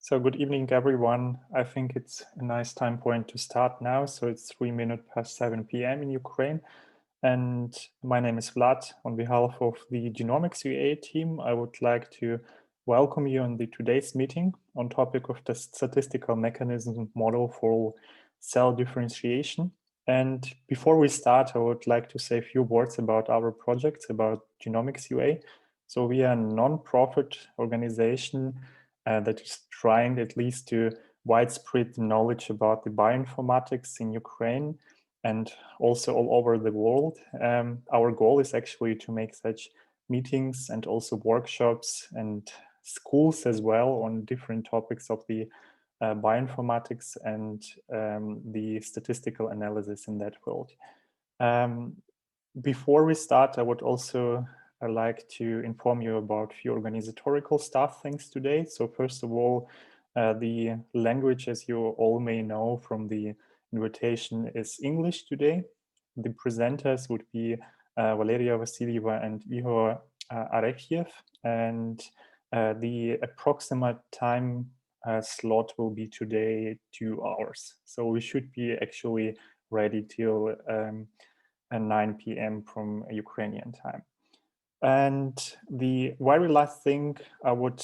So good evening, everyone. I think it's a nice time point to start now. So it's 3 minutes past 7 p.m. in Ukraine. And my name is Vlad. On behalf of the Genomics UA team, I would like to welcome you on today's meeting on topic of the statistical mechanism model for cell differentiation. And before we start, I would like to say a few words about our projects, about Genomics UA. So we are a non-profit organization that is trying at least to widespread knowledge about the bioinformatics in Ukraine and also all over the world. Our goal is actually to make such meetings and also workshops and schools as well on different topics of the bioinformatics and the statistical analysis in that field. Before we start, I would also like to inform you about a few organizatorical stuff things today. So first of all, the language, as you all may know from the invitation, is English today. The presenters would be Valeriia Vasylieva and Ihor Arefiev, and the approximate time slot will be today 2 hours. So we should be actually ready till 9 p.m. from Ukrainian time. And the very last thing, I would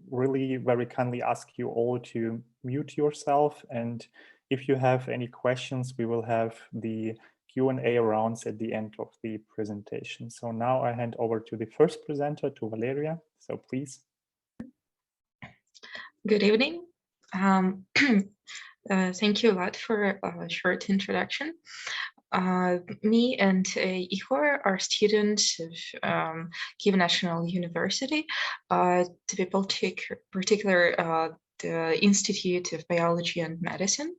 really very kindly ask you all to mute yourself. And if you have any questions, we will have the Q&A rounds at the end of the presentation. So now I hand over to the first presenter, to Valeriia. So please. Good evening. Thank you a lot for a short introduction. Me and Ihor are students of Kyiv National University, to be particular the Institute of Biology and Medicine.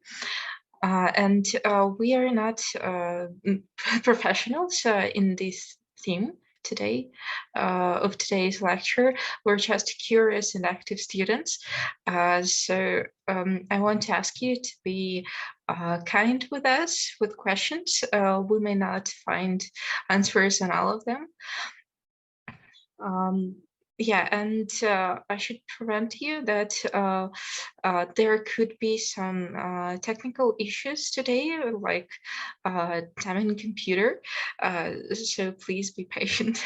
And we are not professionals in this theme today of today's lecture. We're just curious and active students. So I want to ask you to be kind with us with questions. We may not find answers on all of them. Yeah, and I should prevent you that there could be some technical issues today, like timing computer. So please be patient.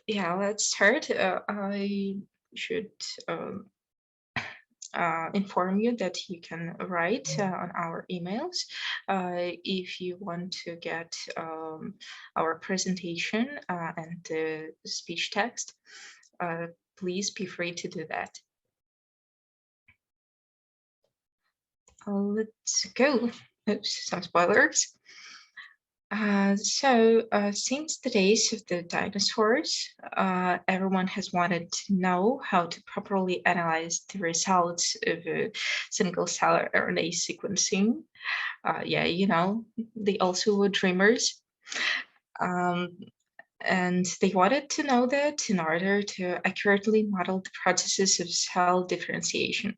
Yeah, let's start. I should inform you that you can write on our emails if you want to get our presentation and the speech text. Please be free to do that. Let's go. Oops, some spoilers. Since the days of the dinosaurs, everyone has wanted to know how to properly analyze the results of single-cell RNA sequencing. Yeah, you know, they also were dreamers. And they wanted to know that in order to accurately model the processes of cell differentiation.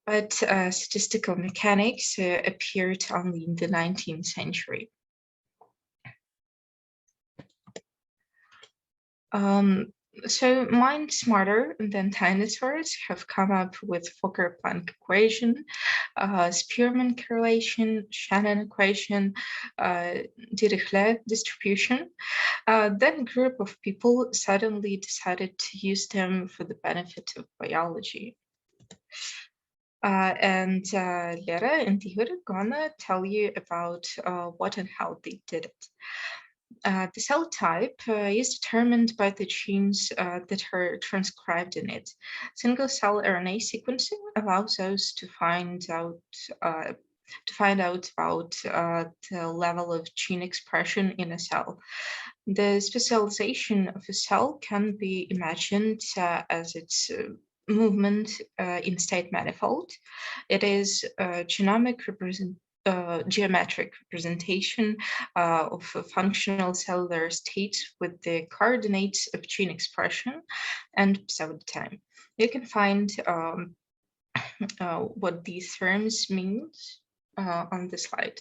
But statistical mechanics appeared only in the 19th century. So minds smarter than dinosaurs have come up with Fokker-Planck equation, Spearman correlation, Shannon equation, Dirichlet distribution. Then a group of people suddenly decided to use them for the benefit of biology. And Lera and Ihor are gonna tell you about what and how they did it. The cell type is determined by the genes that are transcribed in it. Single-cell RNA sequencing allows us to find out about the level of gene expression in a cell. The specialization of a cell can be imagined as its movement in state manifold. It is a geometric representation of functional cellular states with the coordinates of gene expression and pseudotime. You can find what these terms mean on the slide.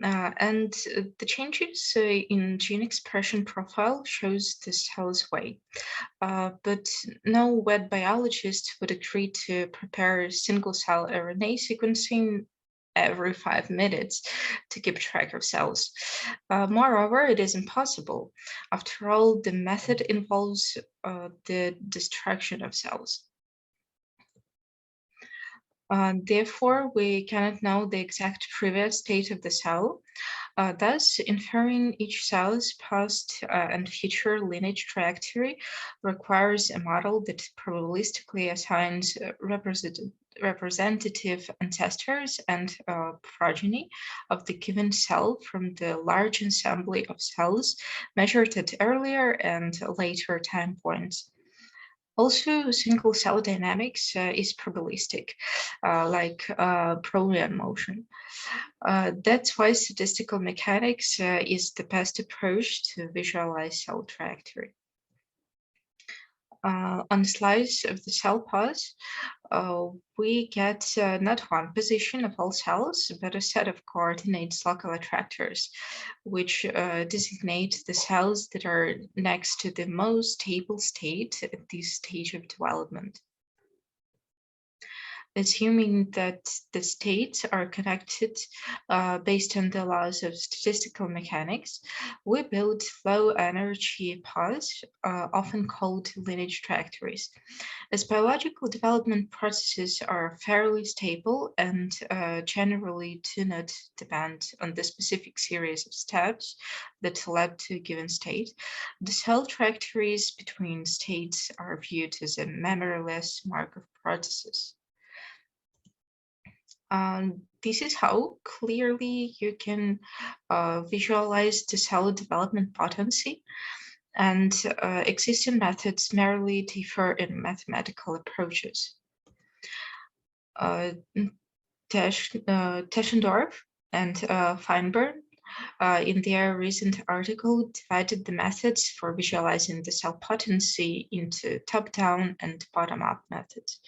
And the changes in gene expression profile shows the cell's weight. But no wet biologist would agree to prepare single-cell RNA sequencing every 5 minutes to keep track of cells. Moreover, it is impossible. After all, the method involves the destruction of cells. Therefore, we cannot know the exact previous state of the cell. Thus, inferring each cell's past and future lineage trajectory requires a model that probabilistically assigns representative ancestors and progeny of the given cell from the large assembly of cells measured at earlier and later time points. Also, single cell dynamics is probabilistic, like Brownian motion. That's why statistical mechanics is the best approach to visualize cell trajectory. On the slice of the cell path, we get not one position of all cells, but a set of coordinates local attractors, which designate the cells that are next to the most stable state at this stage of development. Assuming that the states are connected based on the laws of statistical mechanics, we build low energy paths, often called lineage trajectories. As biological development processes are fairly stable and generally do not depend on the specific series of steps that led to a given state, the cell trajectories between states are viewed as a memoryless Markov processes. This is how clearly you can visualize the cell development potency, and existing methods merely differ in mathematical approaches. Teschendorf and Feinberg, in their recent article, divided the methods for visualizing the cell potency into top-down and bottom-up methods.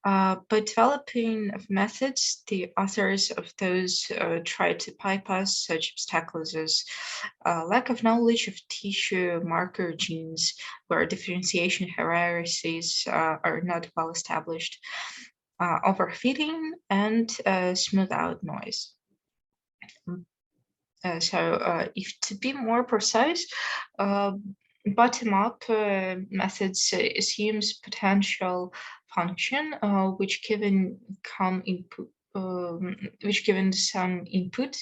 By developing methods, the authors of those tried to bypass such obstacles as lack of knowledge of tissue marker genes, where differentiation hierarchies are not well established, overfitting, and smooth out noise. If to be more precise, bottom-up methods assumes potential function, which given some input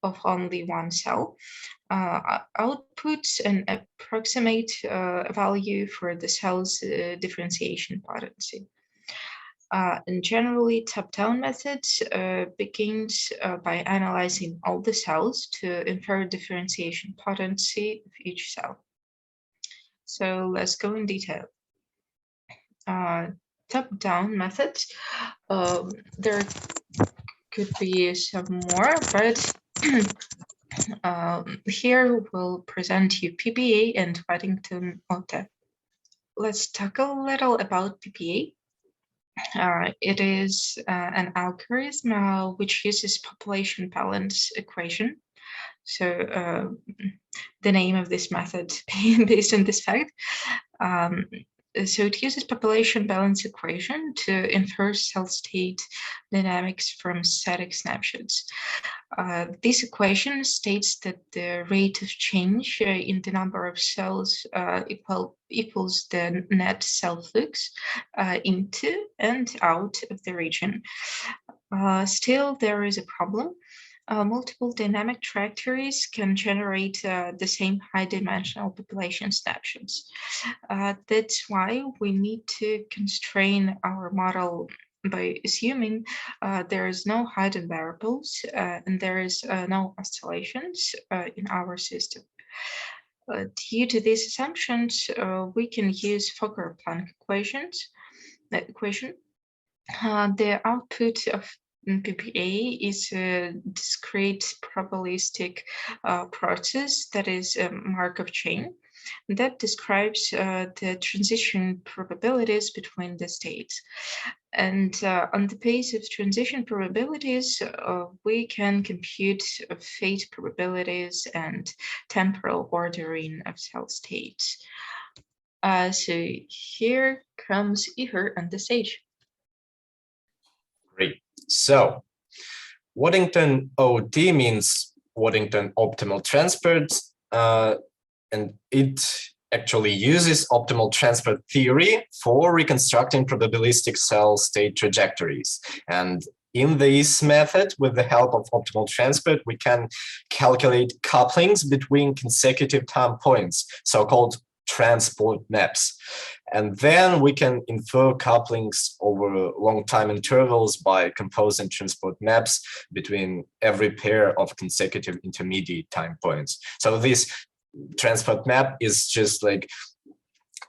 of only one cell, outputs an approximate value for the cell's differentiation potency. And generally, top-down methods begins by analyzing all the cells to infer differentiation potency of each cell. So let's go in detail. Top-down methods, there could be some more, but here we'll present you PPA and Waddington-OT. Let's talk a little about PPA. It is an algorithm which uses population balance equation. So the name of this method based on this fact. So it uses population balance equation to infer cell state dynamics from static snapshots. This equation states that the rate of change in the number of cells equals the net cell flux into and out of the region. Still, there is a problem. Multiple dynamic trajectories can generate the same high-dimensional population snapshots. That's why we need to constrain our model by assuming there is no hidden variables and there is no oscillations in our system. Due to these assumptions, we can use Fokker-Planck equation. The output of PPA is a discrete probabilistic process that is a Markov chain. that describes the transition probabilities between the states. And on the basis of transition probabilities, we can compute phase probabilities and temporal ordering of cell states. So here comes Ihor on the stage. Great. So Waddington-OT means Waddington optimal transport, and it actually uses optimal transport theory for reconstructing probabilistic cell state trajectories. And in this method, with the help of optimal transport, we can calculate couplings between consecutive time points, so-called transport maps. And then we can infer couplings over long time intervals by composing transport maps between every pair of consecutive intermediate time points. So this transport map is just like,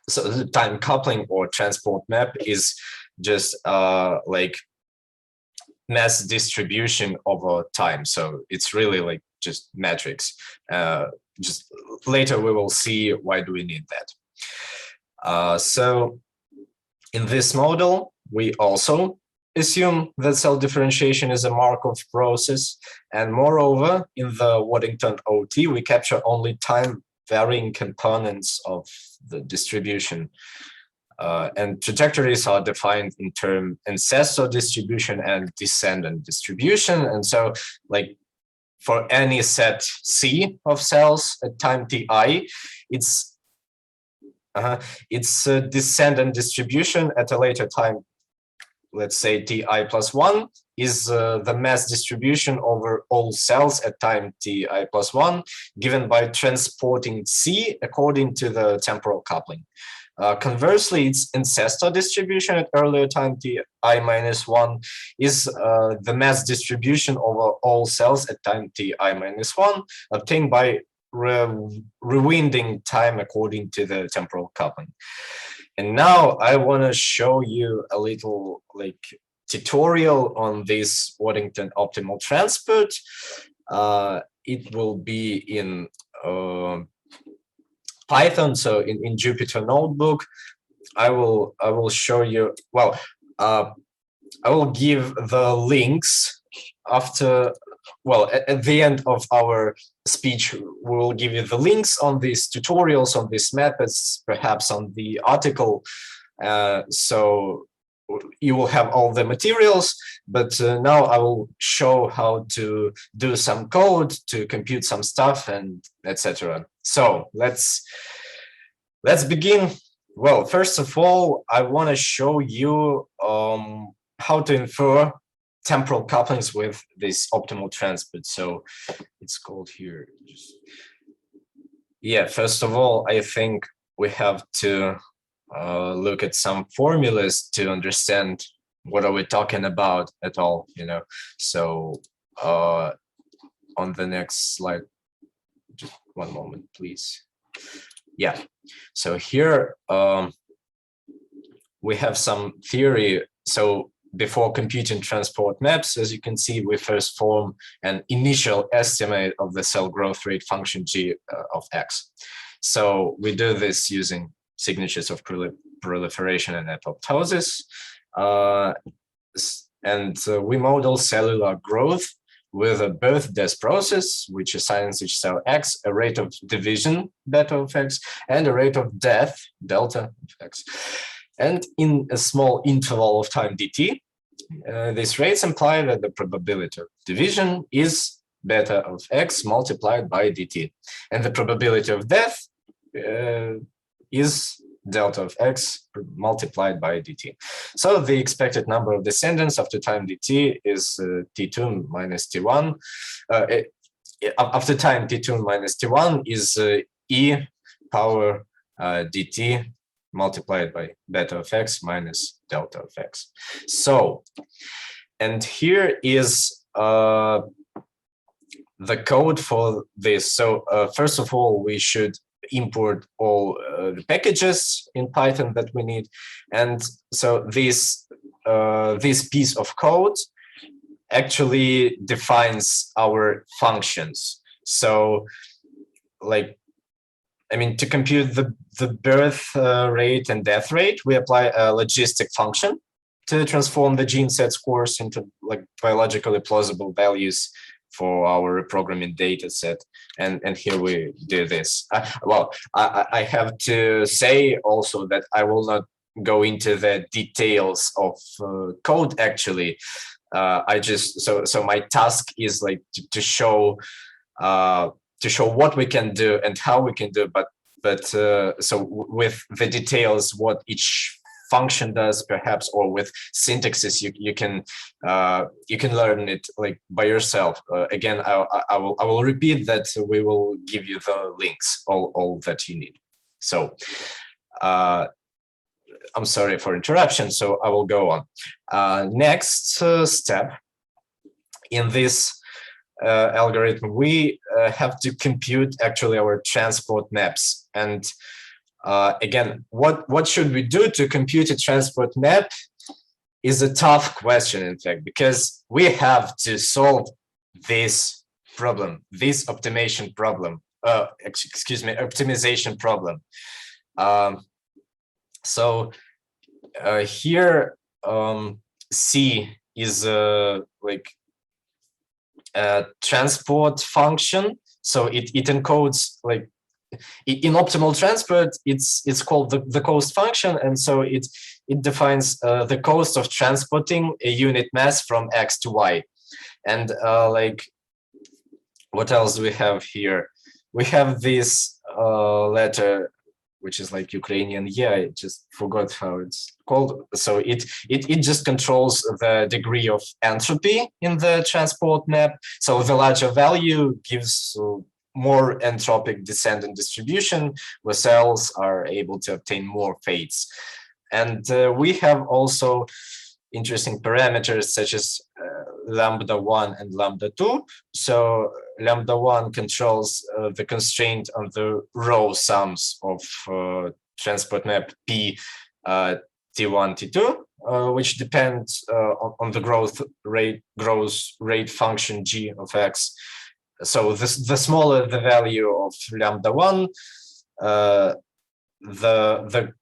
so the time coupling or transport map is just like mass distribution over time. So it's really like just metrics. Just later we will see why do we need that. So in this model, we also assume that cell differentiation is a Markov process. And moreover, in the Waddington-OT, we capture only time varying components of the distribution. And trajectories are defined in term ancestor distribution and descendant distribution. And so like for any set C of cells at time ti, its descendant distribution at a later time, let's say ti plus 1, is the mass distribution over all cells at time ti plus 1, given by transporting C according to the temporal coupling. Conversely, its ancestor distribution at earlier time ti minus 1 is the mass distribution over all cells at time ti minus 1, obtained by rewinding time according to the temporal coupling. And now I want to show you a little like tutorial on this Waddington optimal transport. It will be in Python, so in Jupyter Notebook. I will show you. Well, I will give the links after. Well, at the end of our speech, we will give you the links on these tutorials, on these methods, perhaps on the article. So you will have all the materials, but now I will show how to do some code, to compute some stuff, and etc. So let's begin. Well, first of all, I want to show you how to infer temporal couplings with this optimal transport. So it's called here. Yeah, first of all, I think we have to look at some formulas to understand what are we talking about at all, you know. So on the next slide, just one moment, please. Yeah, so here we have some theory. So before computing transport maps, as you can see, we first form an initial estimate of the cell growth rate function g of x. So we do this using signatures of proliferation and apoptosis. We model cellular growth with a birth-death process, which assigns each cell x a rate of division, beta of x, and a rate of death, delta of x. And in a small interval of time dt, these rates imply that the probability of division is beta of x multiplied by dt. And the probability of death is delta of x multiplied by dt. So the expected number of descendants after time dt is t2 minus t1. After time t2 minus t1 is e power dt multiplied by beta of x minus delta of x. So, and here is the code for this. So first of all, we should import all the packages in Python that we need. And so this piece of code actually defines our functions. So like I mean, to compute the birth rate and death rate, we apply a logistic function to transform the gene set scores into like biologically plausible values for our reprogramming data set. And here we do this. I have to say also that I will not go into the details of code actually. I just, so my task is like to show what we can do and how we can do, but so with the details, what each function does perhaps, or with syntaxes, you can learn it like by yourself. Again, I will repeat that we will give you the links, all that you need. So I'm sorry for interruption, so I will go on. Next step in this algorithm, we have to compute actually our transport maps. And again, what should we do to compute a transport map is a tough question, in fact, because we have to solve this problem, this optimization problem. Optimization problem. So here, C is like a transport function. So it encodes, like in optimal transport, it's called the cost function, and so it defines the cost of transporting a unit mass from X to Y. And like, what else do we have here? We have this letter, which is like Ukrainian. Yeah, I just forgot how it's called. So it just controls the degree of entropy in the transport map. So the larger value gives more entropic descendant distribution, where cells are able to obtain more fates. And we have also interesting parameters such as lambda 1 and lambda 2. So lambda 1 controls the constraint on the row sums of transport map P T1 T2, which depends on the growth rate function G of X. So the smaller the value of lambda 1, the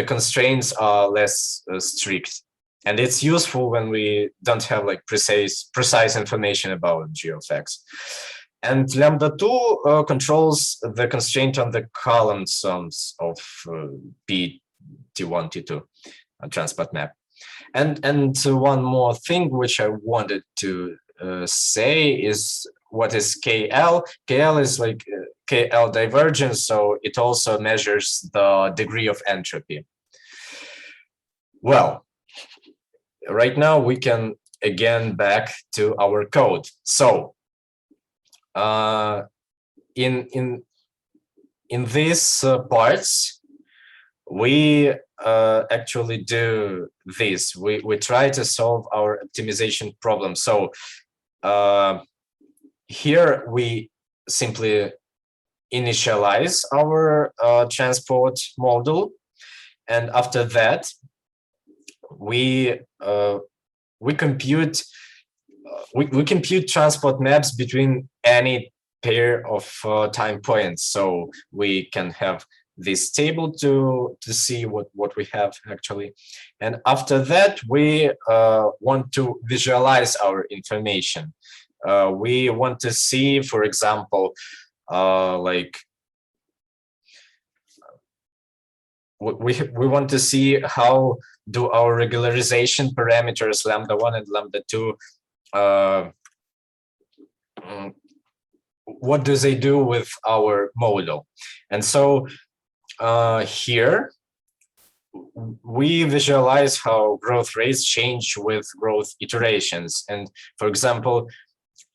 constraints are less strict. And it's useful when we don't have like precise information about G of X. And lambda 2 controls the constraint on the column sums of P T1 T2 transport map. And one more thing which I wanted to say is what is KL. KL is like KL divergence, so it also measures the degree of entropy. Well, right now we can again back to our code. So in these parts, we actually do this. We try to solve our optimization problem. So here we simply initialize our transport model, and after that we compute transport maps between any pair of time points. So we can have this table to see what we have actually, and after that we want to visualize our information. We want to see, for example, like we want to see how do our regularization parameters lambda 1 and lambda 2, what do they do with our model? And so here we visualize how growth rates change with growth iterations. And for example,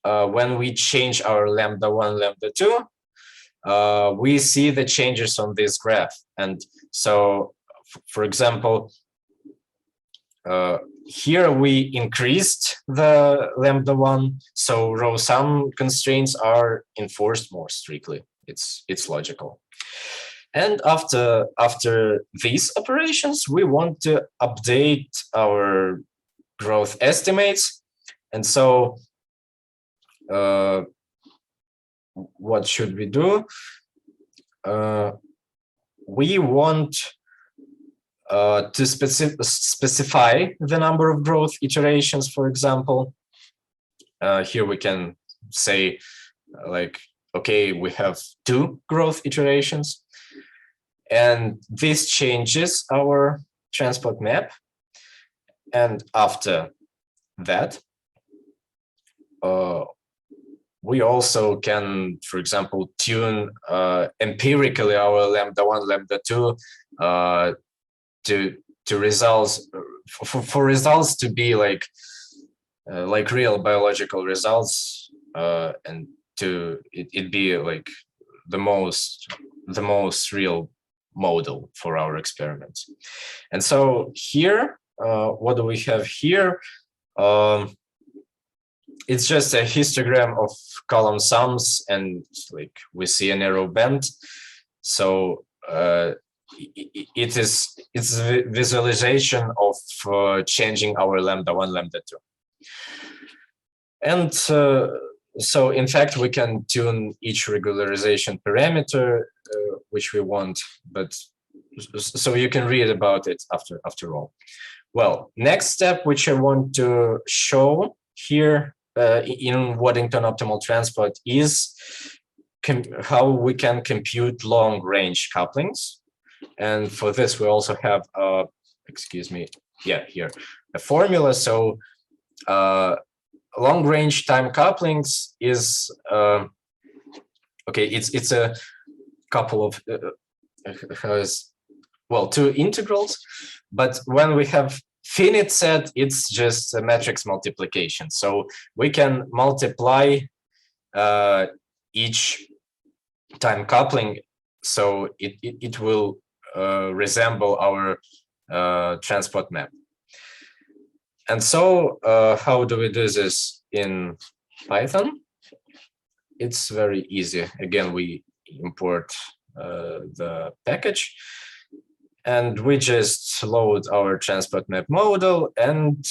when we change our lambda 1, lambda 2, we see the changes on this graph. And so, for example, here we increased the lambda 1, so row sum constraints are enforced more strictly. It's logical. And after these operations, we want to update our growth estimates. And so what should we do? we want to specify the number of growth iterations, for example. Here we can say, like, okay, we have 2 growth iterations, and this changes our transport map. And after that, we also can, for example, tune empirically our lambda1, lambda2 to results, for results to be like real biological results, and to it be like the most real model for our experiments. And so here, what do we have here? It's just a histogram of column sums, and like we see a narrow band. So it's a visualization of changing our lambda1, lambda2. And so in fact, we can tune each regularization parameter which we want, but so you can read about it after all. Well, next step, which I want to show here in Waddington optimal transport, is how we can compute long-range couplings. And for this, we also have, excuse me, yeah, here, a formula. So long-range time couplings is, okay, it's a couple of, well, 2 integrals, but when we have finite set, it's just a matrix multiplication. So we can multiply each time coupling, so it will resemble our transport map. And so how do we do this in Python? It's very easy. Again, we import the package, and we just load our transport map model and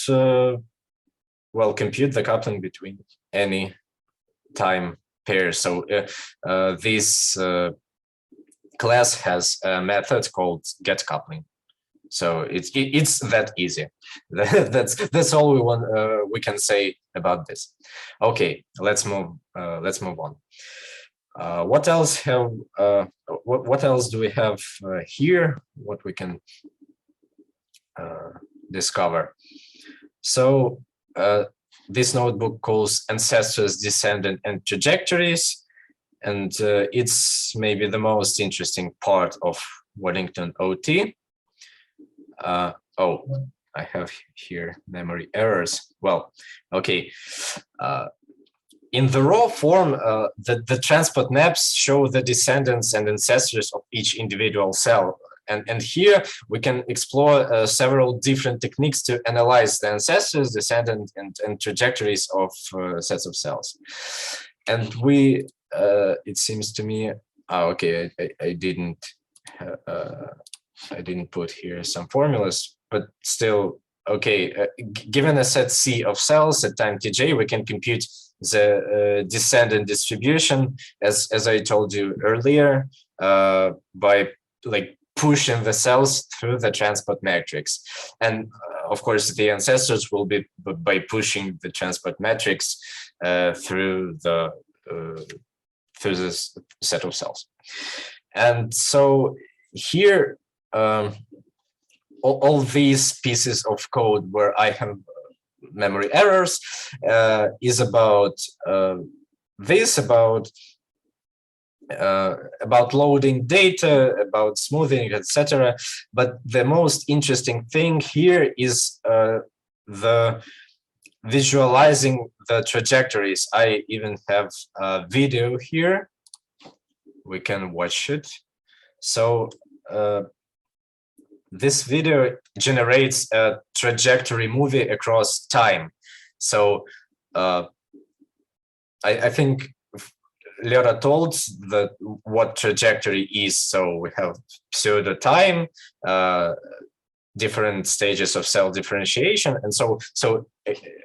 well, compute the coupling between any time pair. So this class has a method called getCoupling. So it's that easy. That's all we want. We can say about this. Okay, let's move on. What else have? What else do we have here? What we can discover? So this notebook calls ancestors, descendant, and trajectories, and it's maybe the most interesting part of Waddington-OT. Oh, I have here memory errors. Well, okay. In the raw form, the transport maps show the descendants and ancestors of each individual cell. And here we can explore several different techniques to analyze the ancestors, descendants, and trajectories of sets of cells. And we, it seems to me, okay, I didn't put here some formulas, but still, okay, given a set C of cells at time tj, we can compute the descendant distribution, as I told you earlier, by like pushing the cells through the transport matrix. And of course, the ancestors will be by pushing the transport matrix through this set of cells. And so here, all these pieces of code where I have memory errors is about about loading data, about smoothing, etc. But the most interesting thing here is the visualizing the trajectories. I even have a video here. We can watch it. So this video generates a trajectory movie across time. So I think Lyra told that what trajectory is. So we have pseudo time, different stages of cell differentiation, and so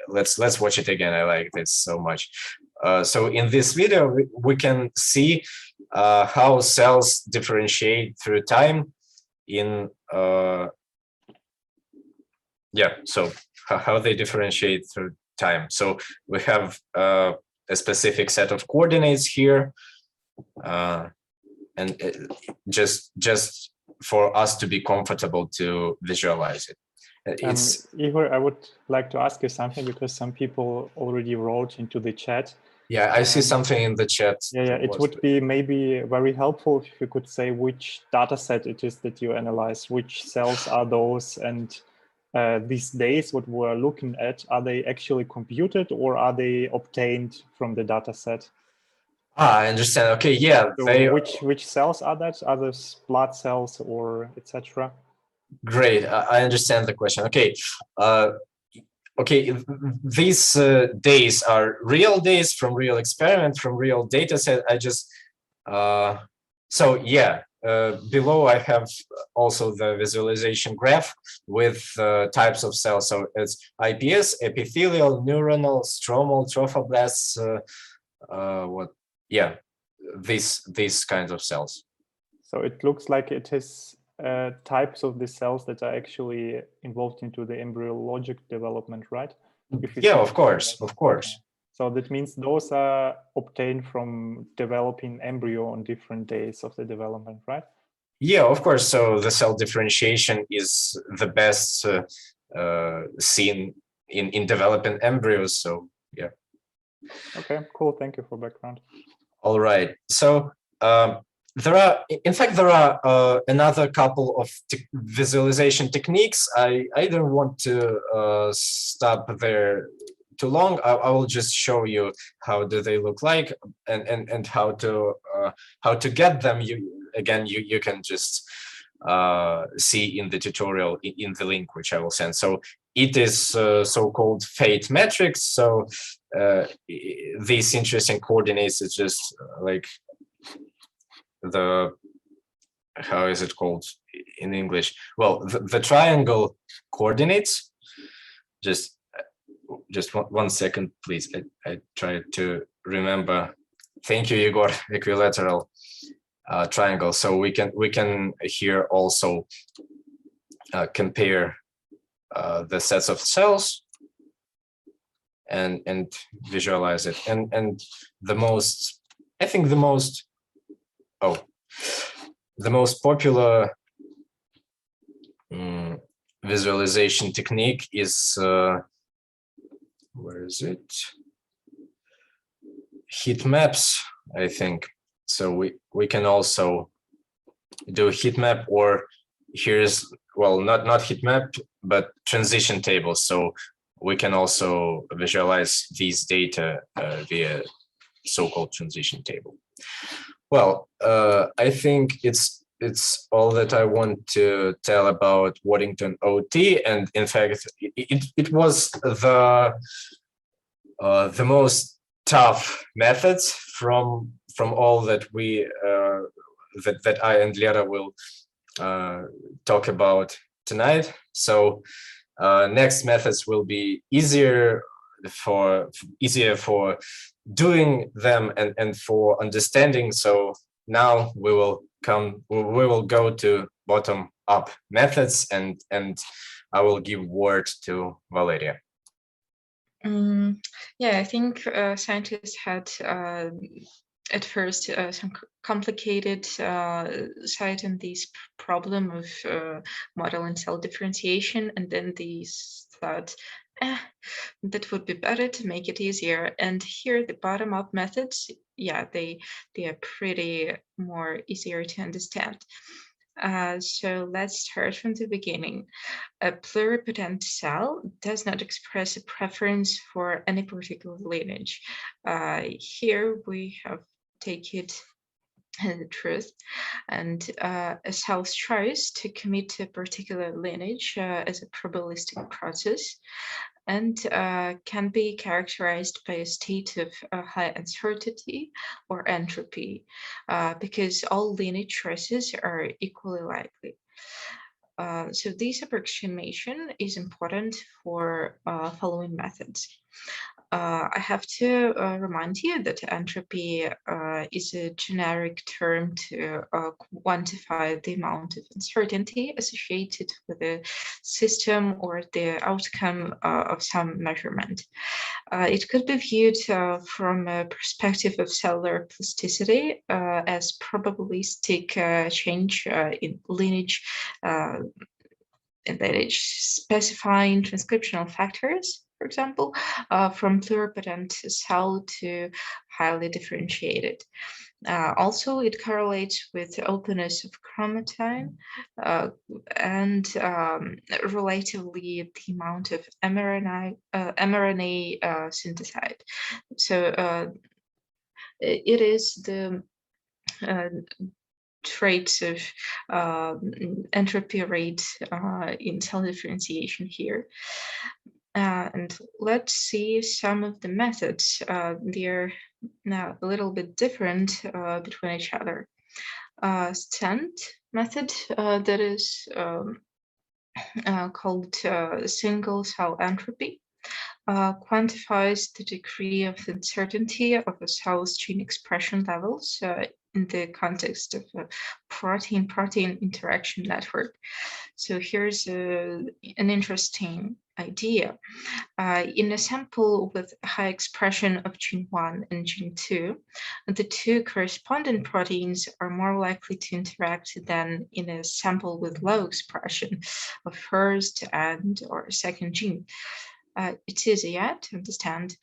let's watch it again. I like this so much. So in this video, we can see how cells differentiate through time in so how they differentiate through time. So we have a specific set of coordinates here, and just for us to be comfortable to visualize it. Ihor, I would like to ask you something, because some people already wrote into the chat. Yeah, I see something in the chat. Yeah, it would be maybe very helpful if you could say which data set it is that you analyze, which cells are those, and these days what we're looking at, are they actually computed or are they obtained from the data set? I understand. Okay, yeah. So which cells are that? Are those blood cells or etc.? Great, I understand the question. Okay, okay. These days are real days from real experiment, from real data set. I just so yeah. Below I have also the visualization graph with types of cells. So it's iPS, epithelial, neuronal, stromal, trophoblasts. These kinds of cells. So it looks like it is types of the cells that are actually involved into the embryologic development, right? Yeah, of course. So that means those are obtained from developing embryo on different days of the development, right? Yeah, of course. So the cell differentiation is the best seen in developing embryos. So yeah. Okay, cool. Thank you for background. All right. So there are another couple of visualization techniques. I don't want to stop there too long. I will just show you how do they look like and how to get them. You can just see in the tutorial in the link which I will send. So it is so-called fate metrics. So these interesting coordinates is just like the, how is it called in English? Well, the triangle coordinates. Just one second, please. I try to remember. Thank you, Ihor. Equilateral triangle. So we can here also compare the sets of cells and visualize it. And the most, I think the most popular visualization technique is where is it? Heat maps, I think. So we can also do a heat map, or here's, well, not heat map, but transition tables. So we can also visualize these data via so-called transition table. Well, I think it's all that I want to tell about Waddington-OT, and in fact, it was the most tough methods from all that we that I and Lera will talk about tonight. So next methods will be easier for doing them and for understanding. So now we will go to bottom up methods, and I will give word to Valeriia. Yeah, I think scientists had at first some complicated citing this problem of modeling cell differentiation, and then these thought that would be better to make it easier. And here the bottom-up methods, yeah, they are pretty more easier to understand. So let's start from the beginning. A pluripotent cell does not express a preference for any particular lineage. Here we have take it as the truth, and a cell's choice to commit to a particular lineage as a probabilistic process, and can be characterized by a state of high uncertainty or entropy, because all lineage choices are equally likely. So this approximation is important for following methods. I have to remind you that entropy is a generic term to quantify the amount of uncertainty associated with a system or the outcome of some measurement. It could be viewed from a perspective of cellular plasticity as probabilistic change in lineage specifying transcriptional factors, for example, from pluripotent cell to highly differentiated. Also, it correlates with the openness of chromatin and relatively the amount of mRNA synthesized. So it is the traits of entropy rate in cell differentiation here. And let's see some of the methods. They're now a little bit different between each other. STENT method that is called single cell entropy quantifies the degree of uncertainty of a cell's gene expression levels in the context of a protein-protein interaction network. So here's an interesting idea. In a sample with high expression of gene 1 and gene 2, the two corresponding proteins are more likely to interact than in a sample with low expression of first and or second gene. It's easier to understand.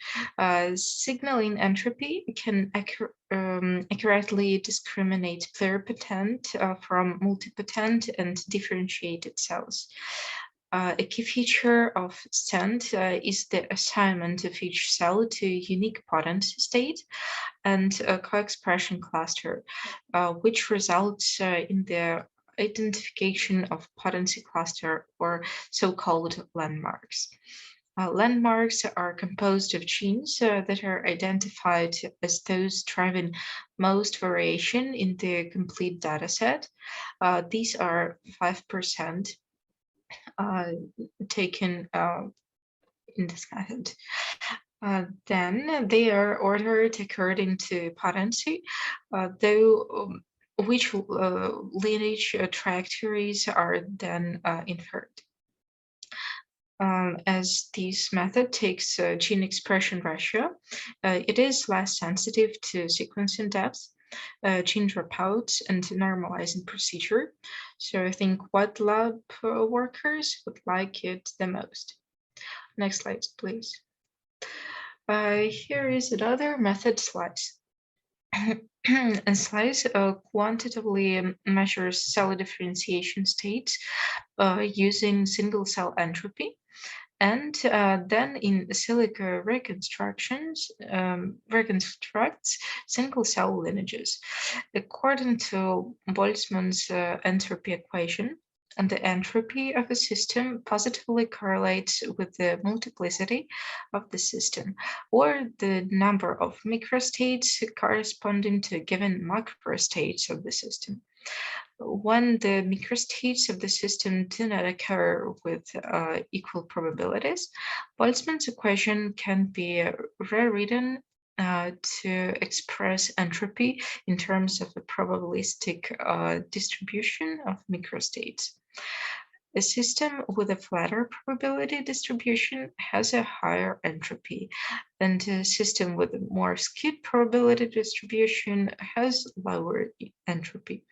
Signaling entropy can accurately discriminate pluripotent from multipotent and differentiated cells. A key feature of STENT is the assignment of each cell to a unique potency state and a co-expression cluster, which results in the identification of potency cluster or so-called landmarks. Landmarks are composed of genes that are identified as those driving most variation in the complete dataset. These are 5% taken in this method. Then they are ordered according to potency, though which lineage trajectories are then inferred. As this method takes gene expression ratio, it is less sensitive to sequencing depth, gene dropouts, and normalizing procedure. So I think what lab workers would like it the most. Next slide, please. Here is another method, SLICE. And SLICE quantitatively measures cell differentiation states using single cell entropy. And then in silico reconstructs single cell lineages. According to Boltzmann's entropy equation, and the entropy of a system positively correlates with the multiplicity of the system, or the number of microstates corresponding to given macrostates of the system. When the microstates of the system do not occur with equal probabilities, Boltzmann's equation can be rewritten to express entropy in terms of a probabilistic distribution of microstates. A system with a flatter probability distribution has a higher entropy, and a system with a more skewed probability distribution has lower entropy.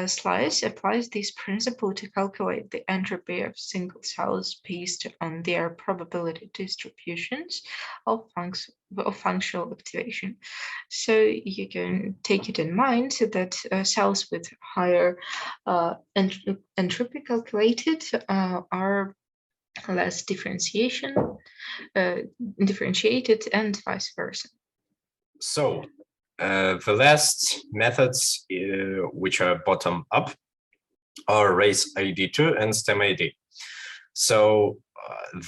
SLICE applies this principle to calculate the entropy of single cells based on their probability distributions of functional activation. So you can take it in mind that cells with higher entropy calculated are less differentiated and vice versa. So the last methods, which are bottom up, are RACE-ID2 and StemID. So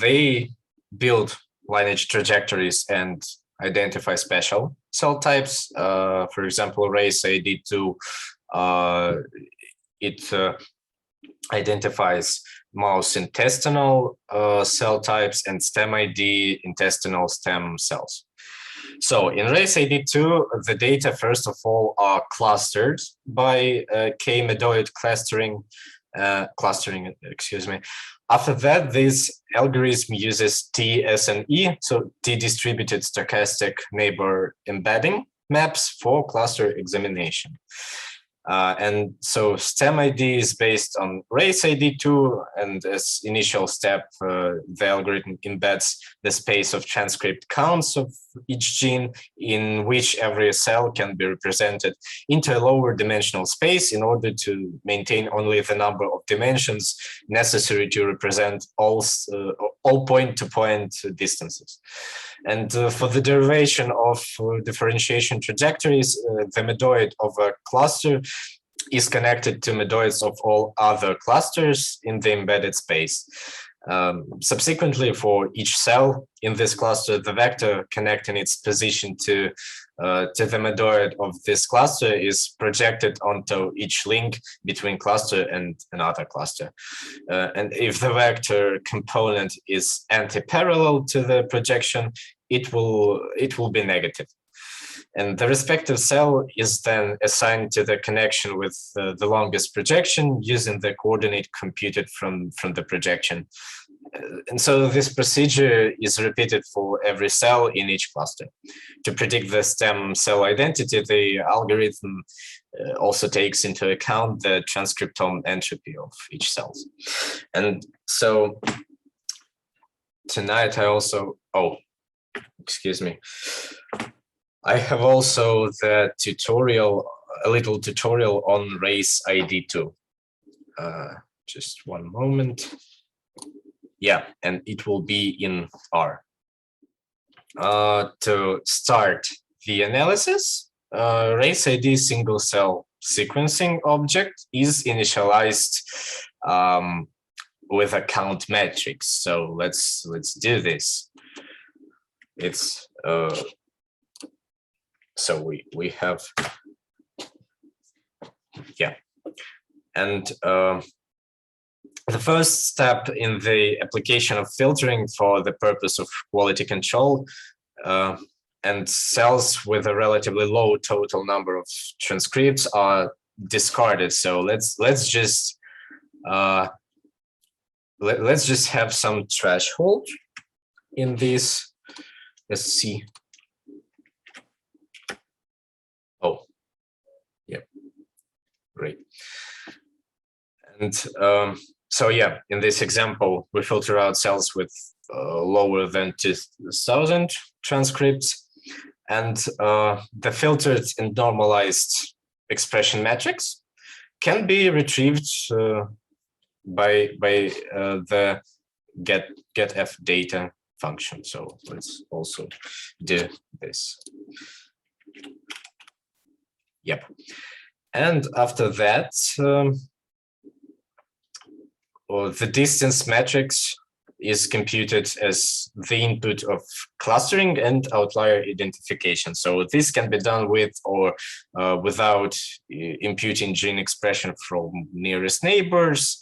they build lineage trajectories and identify special cell types. For example, RACE-ID2, it identifies mouse intestinal cell types and StemID intestinal stem cells. So in RaceID2, the data, first of all, are clustered by k-medoid clustering, excuse me. After that, this algorithm uses TSNE, so T-distributed stochastic neighbor embedding maps for cluster examination. And so StemID is based on RaceID2, and as initial step, the algorithm embeds the space of transcript counts of each gene in which every cell can be represented into a lower dimensional space in order to maintain only the number of dimensions necessary to represent all point-to-point distances. And for the derivation of differentiation trajectories, the medoid of a cluster is connected to medoids of all other clusters in the embedded space. Subsequently, for each cell in this cluster, the vector connecting its position to the medoid of this cluster is projected onto each link between cluster and another cluster. And if the vector component is anti-parallel to the projection, it will be negative. And the respective cell is then assigned to the connection with the longest projection using the coordinate computed from the projection. And so this procedure is repeated for every cell in each cluster. To predict the stem cell identity, the algorithm also takes into account the transcriptome entropy of each cell. And so tonight I also, excuse me, I have also the tutorial, a little tutorial on RaceID2. Just one moment. Yeah, and it will be in R. To start the analysis, RaceID single cell sequencing object is initialized with a count matrix. So let's do this. It's so we have, yeah, and the first step in the application of filtering for the purpose of quality control and cells with a relatively low total number of transcripts are discarded. So let's just have some threshold in this. Let's see. Oh, yeah, great. And so yeah, in this example, we filter out cells with lower than 2,000 transcripts, and the filtered and normalized expression matrix can be retrieved by the getF data function. So let's also do this. Yep. And after that, the distance matrix is computed as the input of clustering and outlier identification. So this can be done with or without imputing gene expression from nearest neighbors.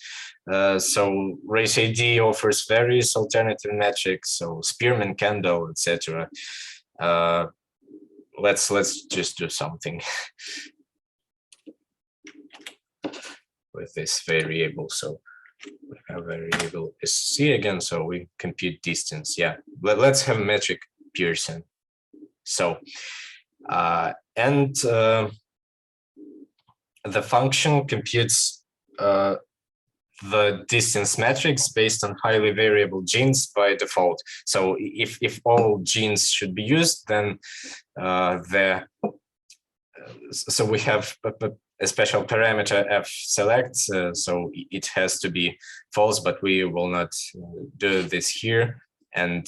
So RaceID offers various alternative metrics, so Spearman, Kendall, etc. Let's just do something with this variable. So we have variable SC again, so we compute distance. Yeah, let's have metric Pearson. So and the function computes the distance matrix based on highly variable genes by default. So if all genes should be used, then so we have a special parameter f select, so it has to be false, but we will not do this here. And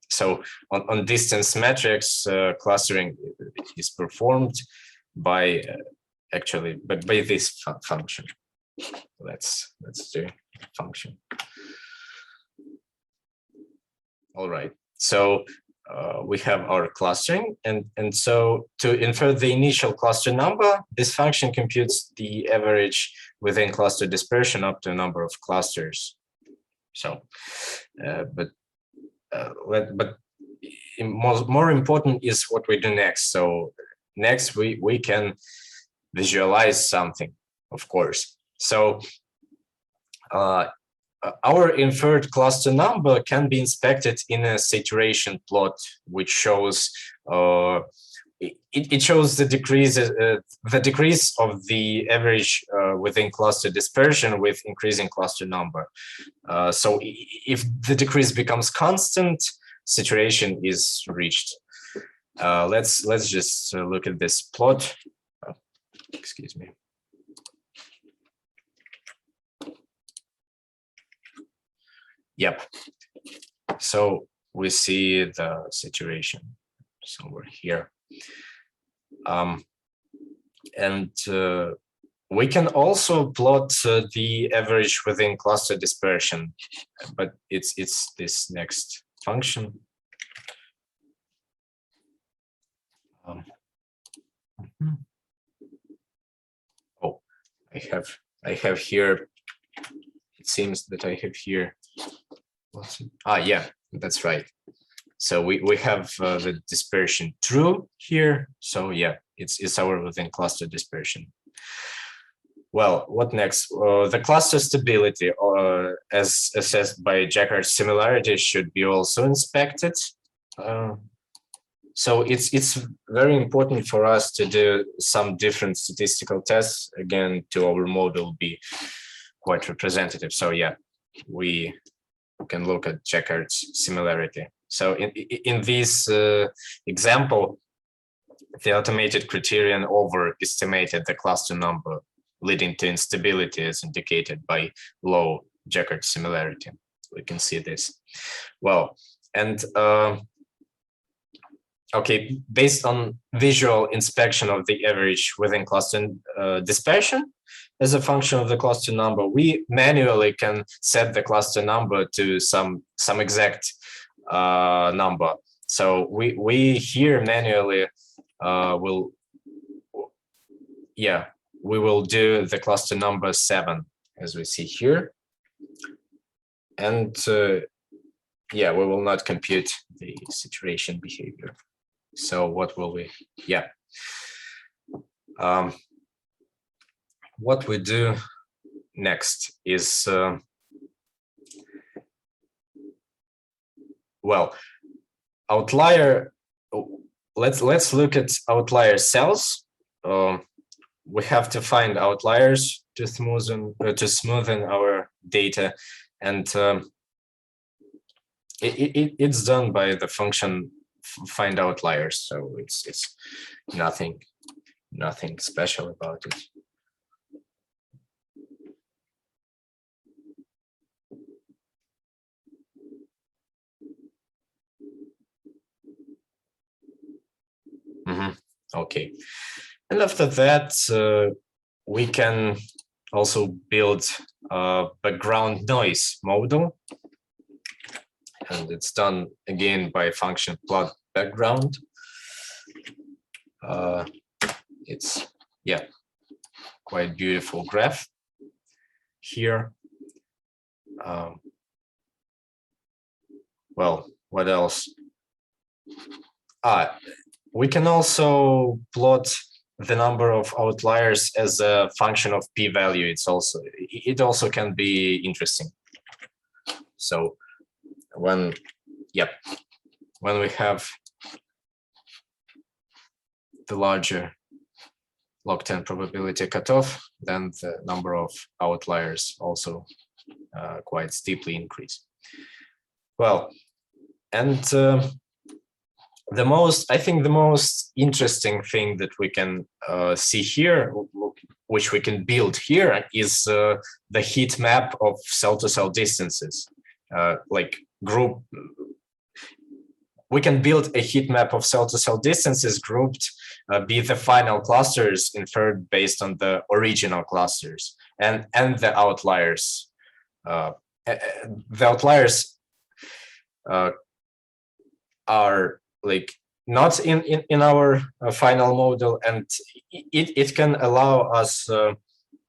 so on distance matrix, clustering is performed by by this function. Let's do function. All right. So we have our clustering, and so to infer the initial cluster number, this function computes the average within cluster dispersion up to a number of clusters. So, but more important is what we do next. So next we can visualize something, of course. So our inferred cluster number can be inspected in a saturation plot, which shows it shows the decrease of the average within cluster dispersion with increasing cluster number. So if the decrease becomes constant, saturation is reached. Let's just look at this plot. Excuse me. Yep. So we see the saturation somewhere here. And we can also plot the average within cluster dispersion, but it's this next function. Oh, I have here. It seems that I have here. Yeah, that's right. So we have the dispersion true here. So yeah, it's our within cluster dispersion. Well, what next? The cluster stability, as assessed by Jacquard's similarity, should be also inspected. So it's very important for us to do some different statistical tests, again, to our model be quite representative. So yeah, we can look at Jacquard's similarity. So in this example, the automated criterion overestimated the cluster number, leading to instability as indicated by low Jacquard similarity. We can see this. Well, and okay, based on visual inspection of the average within cluster dispersion as a function of the cluster number, we manually can set the cluster number to some exact number. So we here manually we will do the cluster number 7, as we see here, and yeah, we will not compute the saturation behavior. So what will we? Yeah. What we do next is well, outlier. Let's look at outlier cells. We have to find outliers to smoothen our data, and it's done by the function find outliers. So it's nothing special about it. Okay, and after that we can also build a background noise model, and it's done again by function plot background. It's quite beautiful graph here. Well, what else? We can also plot the number of outliers as a function of p-value. It also can be interesting. So when we have the larger log 10 probability cutoff, then the number of outliers also quite steeply increase. Well, and I think the most interesting thing that we can see here, which we can build here, is the heat map of cell-to-cell distances. Like group, we can build a heat map of cell-to-cell distances grouped, be the final clusters inferred based on the original clusters, and the outliers. The outliers are like not in our final model, and it can allow us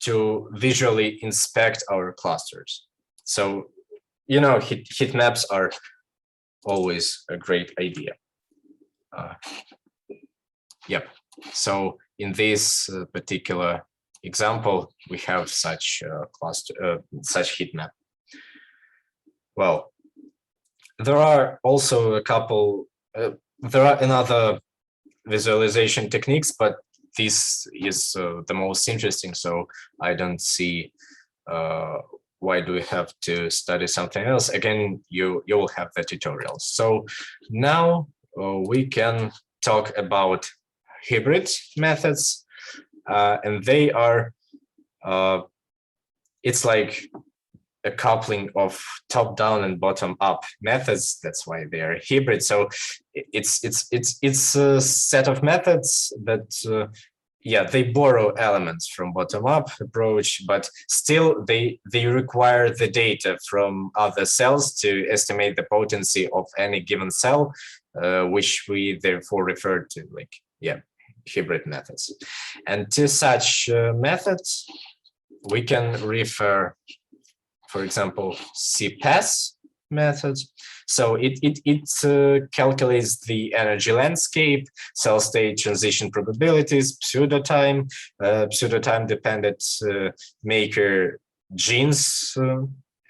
to visually inspect our clusters. So, you know, heat maps are always a great idea. Yep. So in this particular example, we have such cluster, such heat map. Well, there are also a couple. There are another visualization techniques, but this is the most interesting. So I don't see why do we have to study something else. Again, you will have the tutorials. So now we can talk about hybrid methods, and they are. It's like a coupling of top-down and bottom-up methods. That's why they are hybrid. So it's a set of methods that yeah, they borrow elements from bottom-up approach, but still they require the data from other cells to estimate the potency of any given cell, which we therefore refer to like, yeah, hybrid methods. And to such methods, we can refer, for example, CEpath methods. So it calculates the energy landscape, cell state transition probabilities, pseudo-time dependent maker genes,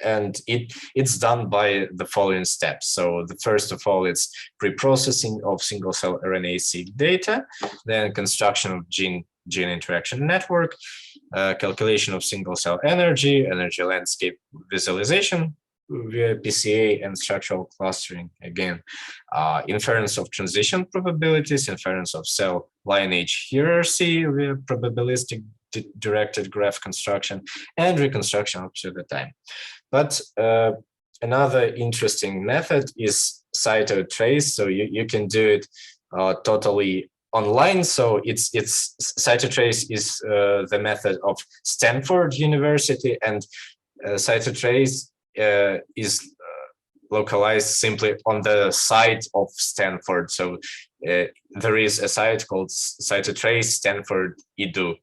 and it's done by the following steps. So the first of all, it's pre-processing of single-cell RNA-seq data, then construction of gene interaction network, calculation of single-cell energy landscape visualization via PCA and structural clustering, again, inference of transition probabilities, inference of cell lineage hierarchy via probabilistic directed graph construction, and reconstruction of pseudo-time. But another interesting method is CytoTRACE. So you can do it totally online. So it's CytoTRACE is the method of Stanford University, and CytoTRACE is localized simply on the site of Stanford. So there is a site called CytoTRACE Stanford edu,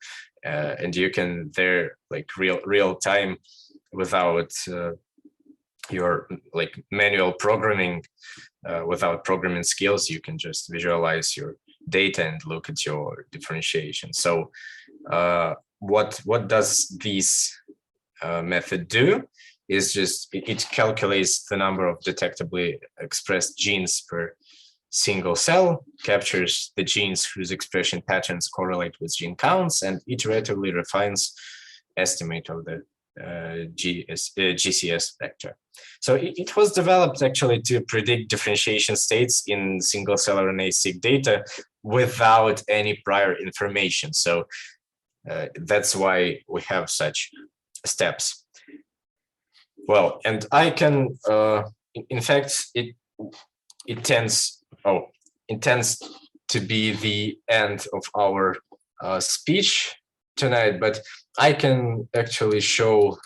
and you can there like real time without your like manual programming, without programming skills, you can just visualize your data and look at your differentiation. So what does this method do is just it calculates the number of detectably expressed genes per single cell, captures the genes whose expression patterns correlate with gene counts, and iteratively refines estimate of the GCS vector. So it was developed actually to predict differentiation states in single cell RNA-seq data without any prior information. So that's why we have such steps. Well, and I can, in fact, it tends to be the end of our speech tonight, but I can actually show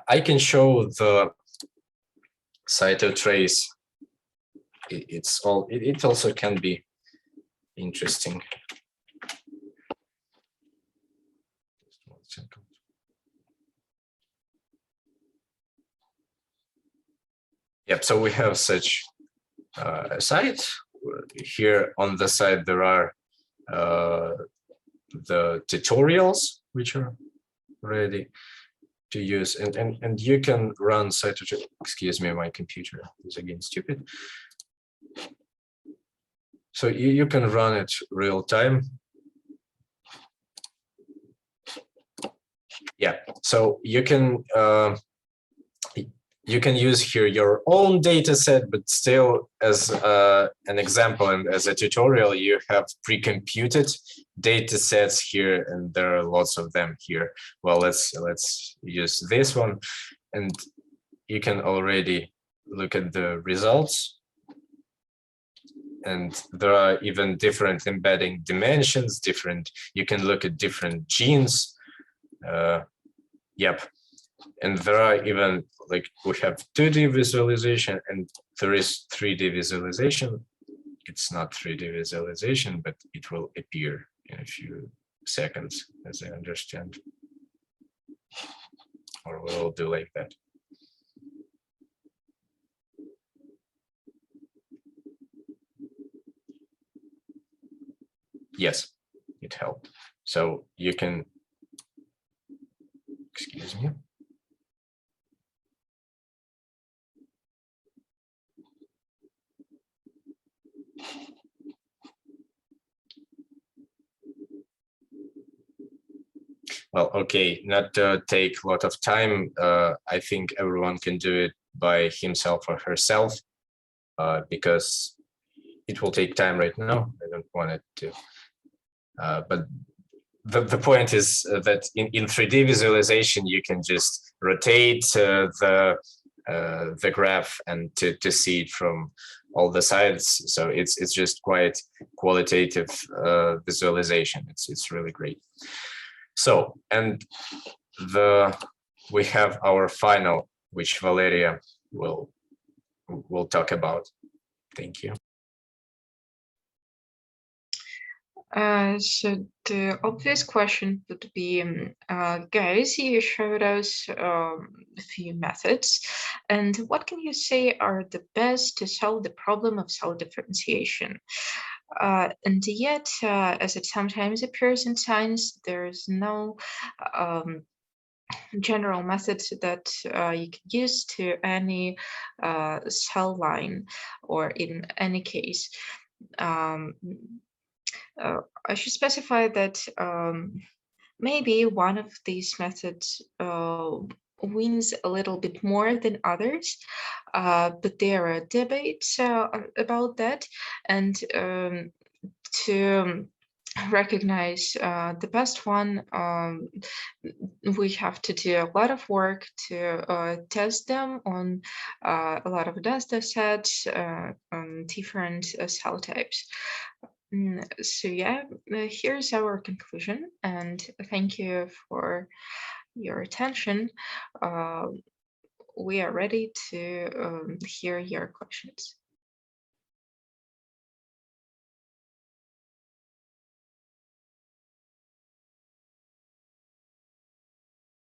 I can show the CytoTRACE. It also can be interesting. Yep, so we have such a site. Here on the side there are the tutorials which are ready to use, and you can run CytoTRACE. Excuse me, my computer is again stupid. So you can run it real time. Yeah, so you can use here your own data set, but still as an example and as a tutorial, you have pre-computed data sets here, and there are lots of them here. Well, let's use this one, and you can already look at the results. And there are even different embedding dimensions, you can look at different genes. Yep. And there are even, like, we have 2D visualization and there is 3D visualization. It's not 3D visualization, but it will appear in a few seconds, as I understand. Or we'll do like that. Yes, it helped. So you can, excuse me. Well, okay, not to take a lot of time. I think everyone can do it by himself or herself, because it will take time right now. I don't want it to. But the point is that in 3D visualization, you can just rotate the graph and to see it from all the sides. So it's just quite qualitative visualization. It's really great. So, and we have our final, which Valeriia will talk about. Thank you. So the obvious question would be, guys, you showed us a few methods, and what can you say are the best to solve the problem of cell differentiation? And yet, as it sometimes appears in science, there's no general methods that you can use to any cell line or in any case. I should specify that maybe one of these methods wins a little bit more than others, but there are debates about that, and to recognize the best one, we have to do a lot of work to test them on a lot of data sets on different cell types. So yeah, here's our conclusion, and thank you for your attention. We are ready to hear your questions.